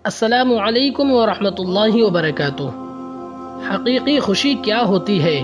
السلام علیکم ورحمۃ اللہ وبرکاتہ۔ حقیقی خوشی کیا ہوتی ہے؟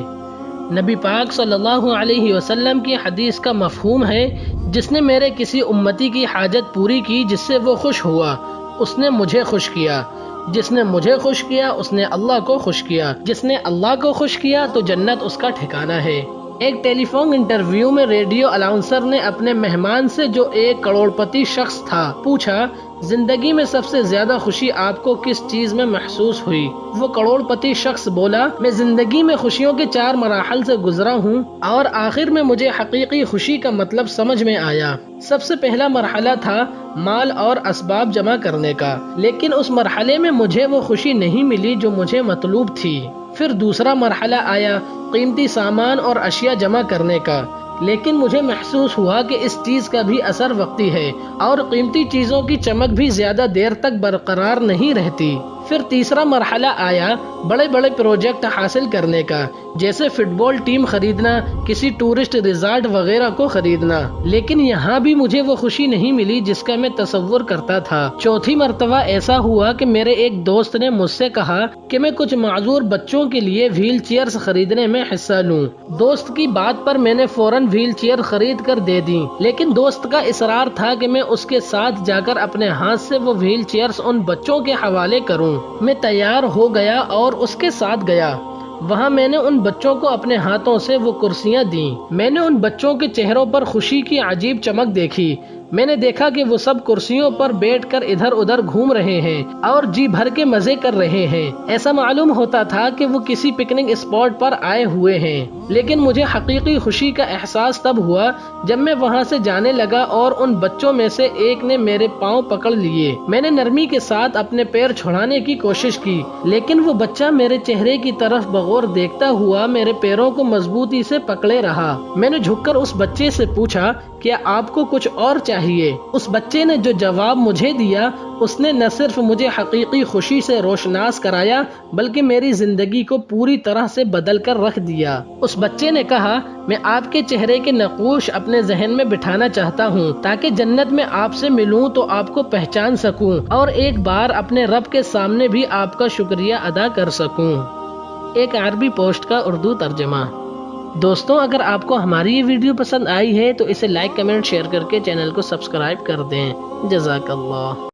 نبی پاک صلی اللہ علیہ وسلم کی حدیث کا مفہوم ہے، جس نے میرے کسی امتی کی حاجت پوری کی جس سے وہ خوش ہوا، اس نے مجھے خوش کیا۔ جس نے مجھے خوش کیا اس نے اللہ کو خوش کیا۔ جس نے اللہ کو خوش کیا تو جنت اس کا ٹھکانہ ہے۔ ایک ٹیلی فون انٹرویو میں ریڈیو اناؤنسر نے اپنے مہمان سے، جو ایک کروڑ پتی شخص تھا، پوچھا، زندگی میں سب سے زیادہ خوشی آپ کو کس چیز میں محسوس ہوئی؟ وہ کروڑ پتی شخص بولا، میں زندگی میں خوشیوں کے 4 مراحل سے گزرا ہوں اور آخر میں مجھے حقیقی خوشی کا مطلب سمجھ میں آیا۔ سب سے پہلا مرحلہ تھا مال اور اسباب جمع کرنے کا، لیکن اس مرحلے میں مجھے وہ خوشی نہیں ملی جو مجھے مطلوب تھی۔ پھر دوسرا مرحلہ آیا قیمتی سامان اور اشیاء جمع کرنے کا، لیکن مجھے محسوس ہوا کہ اس چیز کا بھی اثر وقتی ہے اور قیمتی چیزوں کی چمک بھی زیادہ دیر تک برقرار نہیں رہتی۔ پھر تیسرا مرحلہ آیا بڑے بڑے پروجیکٹ حاصل کرنے کا، جیسے فٹ بال ٹیم خریدنا، کسی ٹورسٹ ریزارٹ وغیرہ کو خریدنا، لیکن یہاں بھی مجھے وہ خوشی نہیں ملی جس کا میں تصور کرتا تھا۔ چوتھی مرتبہ ایسا ہوا کہ میرے ایک دوست نے مجھ سے کہا کہ میں کچھ معذور بچوں کے لیے ویل چیئرز خریدنے میں حصہ لوں۔ دوست کی بات پر میں نے فوراً ویل چیئر خرید کر دے دی، لیکن دوست کا اصرار تھا کہ میں اس کے ساتھ جا کر اپنے ہاتھ سے وہ ویل چیئرز ان بچوں کے حوالے کروں۔ میں تیار ہو گیا اور اس کے ساتھ گیا۔ وہاں میں نے ان بچوں کو اپنے ہاتھوں سے وہ کرسیاں دیں۔ میں نے ان بچوں کے چہروں پر خوشی کی عجیب چمک دیکھی۔ میں نے دیکھا کہ وہ سب کرسیوں پر بیٹھ کر ادھر ادھر گھوم رہے ہیں اور جی بھر کے مزے کر رہے ہیں۔ ایسا معلوم ہوتا تھا کہ وہ کسی پکنک اسپاٹ پر آئے ہوئے ہیں۔ لیکن مجھے حقیقی خوشی کا احساس تب ہوا جب میں وہاں سے جانے لگا اور ان بچوں میں سے ایک نے میرے پاؤں پکڑ لیے۔ میں نے نرمی کے ساتھ اپنے پیر چھڑانے کی کوشش کی، لیکن وہ بچہ میرے چہرے کی طرف بغور دیکھتا ہوا میرے پیروں کو مضبوطی سے پکڑے رہا۔ میں نے جھک کر اس بچے سے پوچھا، کیا آپ کو کچھ اور چاہیے؟ اس بچے نے جو جواب مجھے دیا، اس نے نہ صرف مجھے حقیقی خوشی سے روشناس کرایا بلکہ میری زندگی کو پوری طرح سے بدل کر رکھ دیا۔ اس بچے نے کہا، میں آپ کے چہرے کے نقوش اپنے ذہن میں بٹھانا چاہتا ہوں تاکہ جنت میں آپ سے ملوں تو آپ کو پہچان سکوں اور ایک بار اپنے رب کے سامنے بھی آپ کا شکریہ ادا کر سکوں۔ ایک عربی پوسٹ کا اردو ترجمہ۔ دوستوں، اگر آپ کو ہماری یہ ویڈیو پسند آئی ہے تو اسے لائک، کمنٹ، شیئر کر کے چینل کو سبسکرائب کر دیں۔ جزاک اللہ۔